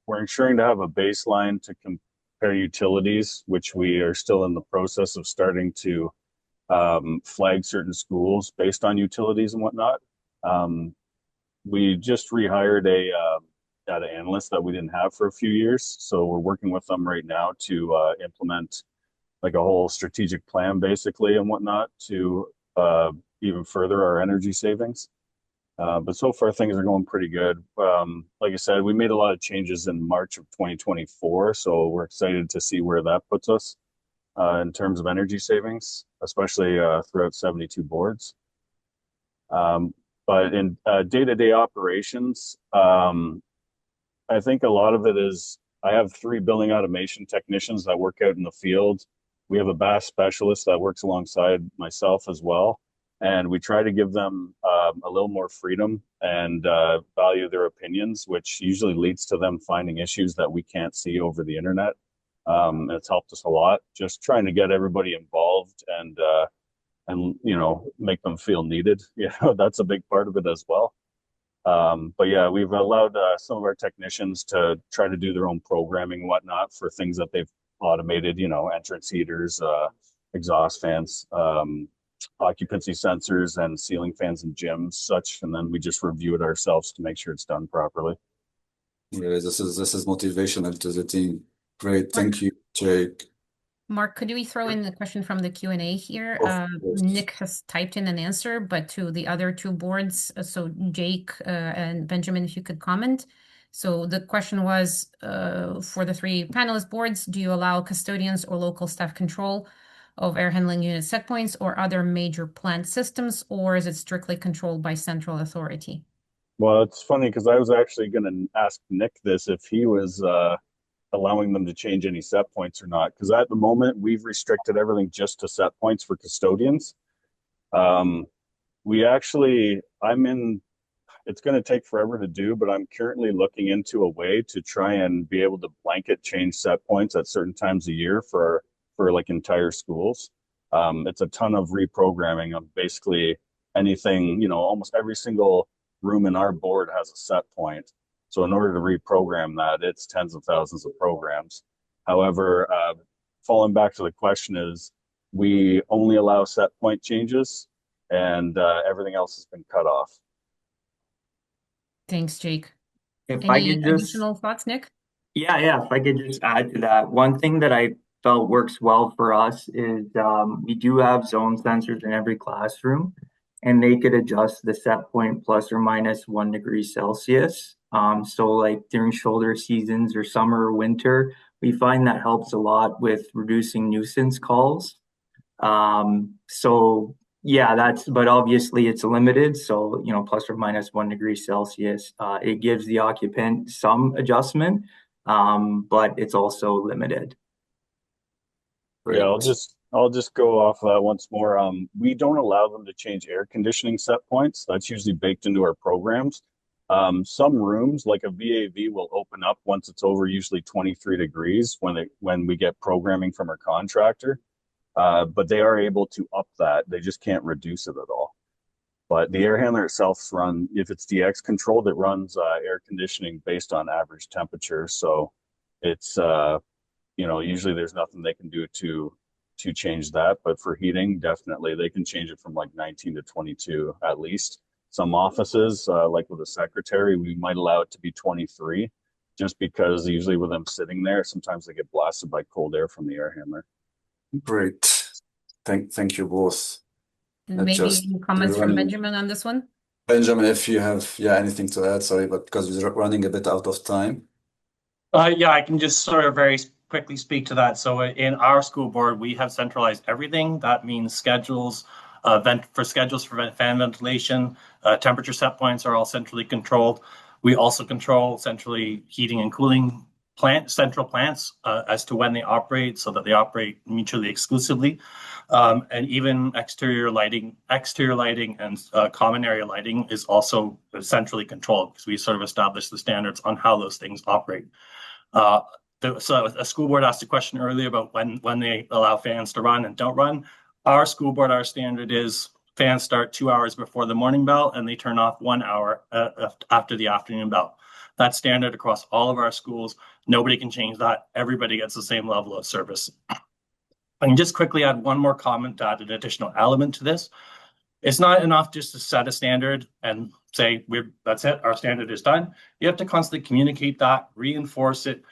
We're ensuring to have a baseline to compare utilities, which we are still in the process of starting to flag certain schools based on utilities and whatnot. We just rehired a data analyst that we didn't have for a few years. So we're working with them right now to implement like a whole strategic plan basically and whatnot to even further our energy savings. But so far things are going pretty good. Like I said, we made a lot of changes in March of 2024. So we're excited to see where that puts us in terms of energy savings, especially throughout 72 boards. But in day-to-day operations, I think a lot of it is I have 3 building automation technicians that work out in the field. We have a BAS specialist that works alongside myself as well. And we try to give them a little more freedom and value their opinions, which usually leads to them finding issues that we can't see over the internet. It's helped us a lot, just trying to get everybody involved and make them feel needed. That's a big part of it as well. But yeah, we've allowed some of our technicians to try to do their own programming and whatnot for things that they've automated, entrance heaters, exhaust fans, occupancy sensors and ceiling fans in gyms, such, and then we just review it ourselves to make sure it's done properly. Yeah, this is motivational to the team. Great, thank you, Jake. Mark, could we throw in the question from the Q&A here? Course. Nick has typed in an answer, but to the other 2 boards, so Jake and Benjamin, if you could comment. So the question was, for the 3 panelist boards, do you allow custodians or local staff control of air handling unit set points or other major plant systems, or is it strictly controlled by central authority? Well, it's funny because I was actually going to ask Nick this, if he was allowing them to change any set points or not, because at the moment we've restricted everything just to set points for custodians. It's going to take forever to do, but I'm currently looking into a way to try and be able to blanket change set points at certain times a year for like entire schools. It's a ton of reprogramming of basically anything, almost every single room in our board has a set point. So in order to reprogram that, it's tens of thousands of programs. However, falling back to the question is, we only allow set point changes and everything else has been cut off. Thanks, Jake. If Any I could just, additional thoughts, Nick? yeah, if I could just add to that, one thing that I felt works well for us is we do have zone sensors in every classroom, and they could adjust the set point plus or minus 1 degree Celsius. So like during shoulder seasons or summer or winter, we find that helps a lot with reducing nuisance calls. So yeah, but obviously it's limited. So, plus or minus 1 degree Celsius, it gives the occupant some adjustment, but it's also limited. Great. Yeah, I'll just go off once more. We don't allow them to change air conditioning set points. That's usually baked into our programs. Some rooms, like a VAV, will open up once it's over usually 23 degrees when we get programming from our contractor. But they are able to up that. They just can't reduce it at all. But the air handler itself if it's DX controlled, it runs air conditioning based on average temperature. So it's, usually there's nothing they can do to change that. But for heating, definitely they can change it from like 19 to 22 at least. Some offices, like with a secretary, we might allow it to be 23, just because usually with them sitting there, sometimes they get blasted by cold air from the air handler. Great. Thank you both. Maybe any comments from Benjamin on this one? Benjamin, if you have anything to add, sorry, but because we're running a bit out of time. Yeah, I can just sort of very quickly speak to that. So in our school board, we have centralized everything. That means schedules, schedules for fan ventilation, temperature set points are all centrally controlled. We also control centrally heating and cooling central plants as to when they operate, so that they operate mutually exclusively, and even exterior lighting and common area lighting is also centrally controlled, because we sort of establish the standards on how those things operate. So a school board asked a question earlier about when they allow fans to run and don't run. Our school board, our standard is fans start 2 hours before the morning bell and they turn off 1 hour after the afternoon bell. That's standard across all of our schools. Nobody can change that. Everybody gets the same level of service. I can just quickly add one more comment to add an additional element to this. It's not enough just to set a standard and say, that's it, our standard is done. You have to constantly communicate that, reinforce it,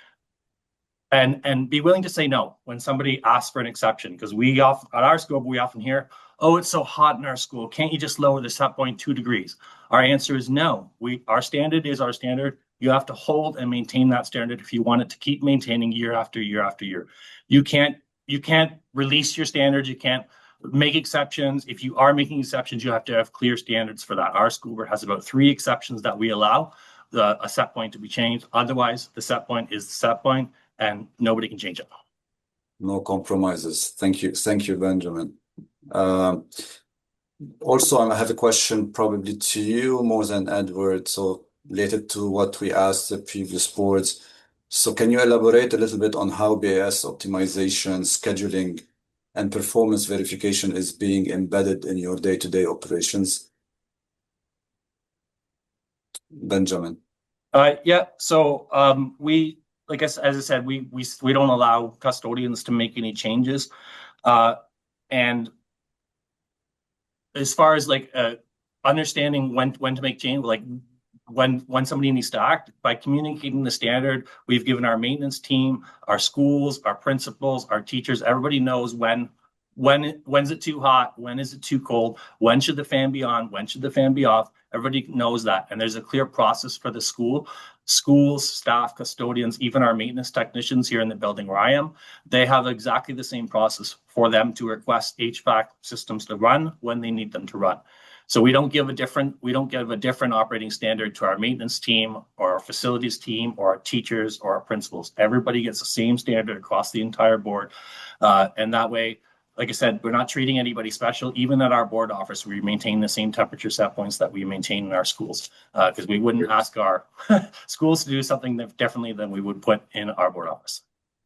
and be willing to say no when somebody asks for an exception. Because at our school, we often hear, oh, it's so hot in our school, can't you just lower the set point 2 degrees? Our answer is no. Our standard is our standard. You have to hold and maintain that standard if you want it to keep maintaining year after year after year. You can't release your standards. You can't make exceptions. If you are making exceptions, you have to have clear standards for that. Our school board has about 3 exceptions that we allow. a set point to be changed. Otherwise, the set point is the set point, and nobody can change it. No compromises. Thank you, Benjamin. Also, I have a question probably to you more than Edward, so related to what we asked the previous boards. So can you elaborate a little bit on how BAS optimization, scheduling, and performance verification is being embedded in your day-to-day operations? Benjamin. Yeah. So as I said, we don't allow custodians to make any changes, and as far as understanding when to make change, when somebody needs to act, by communicating the standard, we've given our maintenance team, our schools, our principals, our teachers, everybody knows when's it too hot, when is it too cold, when should the fan be on, when should the fan be off. Everybody knows that, and there's a clear process for the schools, staff, custodians, even our maintenance technicians here in the building where I am. They have exactly the same process for them to request HVAC systems to run when they need them to run. So we don't give a different operating standard to our maintenance team or our facilities team or our teachers or our principals. Everybody gets the same standard across the entire board, and that way, like I said, we're not treating anybody special. Even at our board office, we maintain the same temperature set points that we maintain in our schools, because we wouldn't ask our schools to do something differently than we would put in our board office.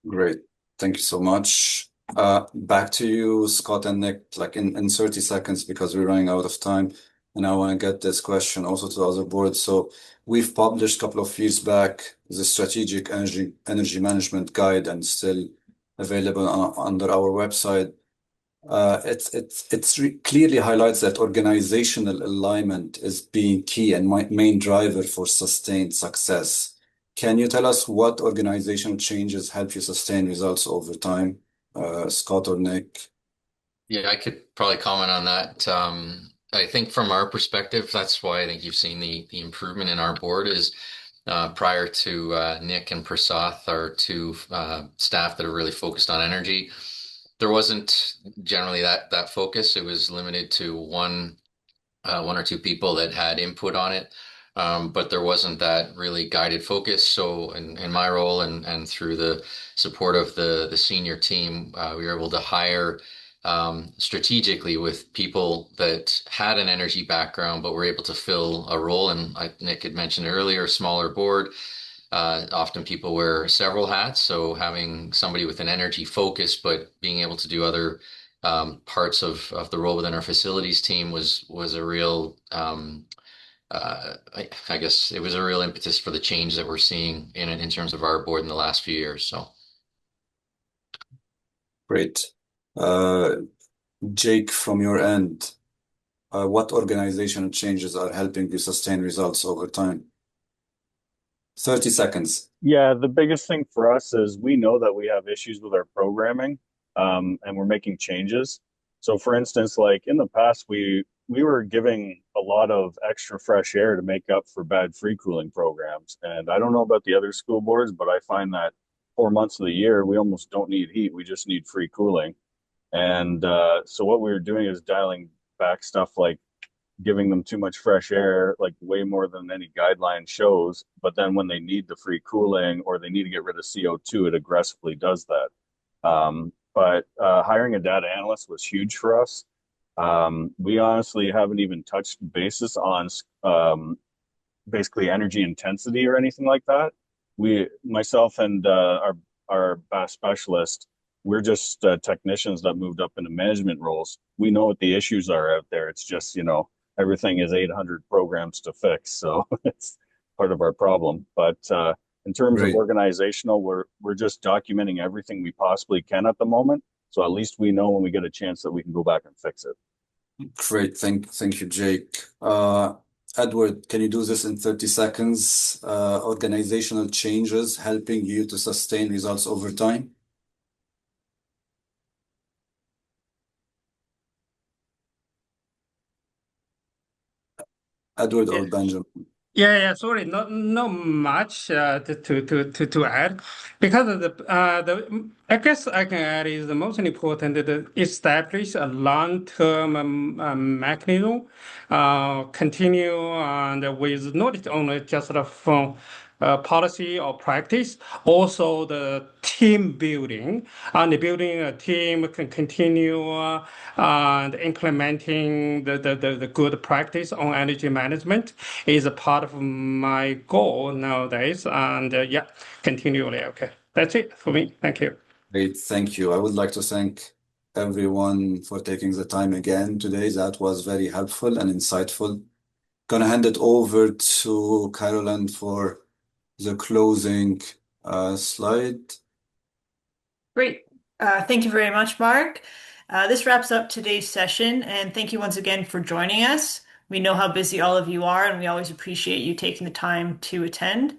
Great. Thank you so much. Back to you, Scott and Nick, in 30 seconds, because we're running out of time. And I want to get this question also to the other boards. So we've published a couple of years back the Strategic Energy Management Guide, and still available under our website. It clearly highlights that organizational alignment is being key and main driver for sustained success. Can you tell us what organizational changes help you sustain results over time, Scott or Nick? Yeah, I could probably comment on that. I think from our perspective, that's why I think you've seen the improvement in our board is prior to Nick and Prasath, our two staff that are really focused on energy. There wasn't generally that focus. It was limited to one or two people that had input on it, but there wasn't that really guided focus. So in my role and through the support of the senior team, we were able to hire strategically with people that had an energy background, but were able to fill a role. And Nick had mentioned earlier, a smaller board. Often people wear several hats, so having somebody with an energy focus, but being able to do other parts of the role within our facilities team was a real, I guess it was a real impetus for the change that we're seeing in terms of our board in the last few years. So, great. Jake, from your end, what organizational changes are helping you sustain results over time? 30 seconds. Yeah, the biggest thing for us is we know that we have issues with our programming, and we're making changes. So for instance, like in the past, we were giving a lot of extra fresh air to make up for bad free cooling programs. And I don't know about the other school boards, but I find that 4 months of the year, we almost don't need heat. We just need free cooling. And so what we were doing is dialing back stuff like giving them too much fresh air, like way more than any guideline shows. But then when they need the free cooling or they need to get rid of CO2, it aggressively does that. But hiring a data analyst was huge for us. We honestly haven't even touched basis on basically energy intensity or anything like that. Myself and our BAS specialist, we're just technicians that moved up into management roles. We know what the issues are out there. It's just, everything is 800 programs to fix. So it's part of our problem. But in terms of organizational, we're just documenting everything we possibly can at the moment. So at least we know when we get a chance that we can go back and fix it. Great. Thank you, Jake. Edward, can you do this in 30 seconds? Organizational changes helping you to sustain results over time? Edward or Benjamin? Sorry, not much to add because of the I guess I can add is the most important to establish a long-term mechanism, continue and with not only just the from policy or practice, also the team building and building a team can continue and implementing the good practice on energy management is a part of my goal nowadays. And yeah, continually. Okay, that's it for me. Thank you. Great, thank you. I would like to thank everyone for taking the time again today. That was very helpful and insightful. Gonna hand it over to Carolyn for the closing slide. Great. Thank you very much, Mark. This wraps up today's session, and thank you once again for joining us. We know how busy all of you are, and we always appreciate you taking the time to attend.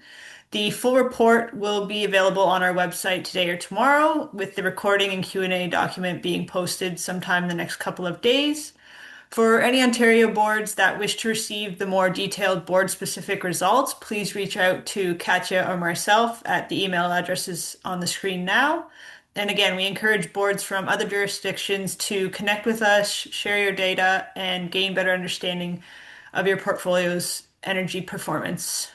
The full report will be available on our website today or tomorrow, with the recording and Q&A document being posted sometime in the next couple of days. For any Ontario boards that wish to receive the more detailed board-specific results, please reach out to Katya or myself at the email addresses on the screen now. And again, we encourage boards from other jurisdictions to connect with us, share your data, and gain better understanding of your portfolio's energy performance.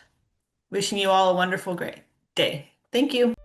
Wishing you all a wonderful, great day. Thank you.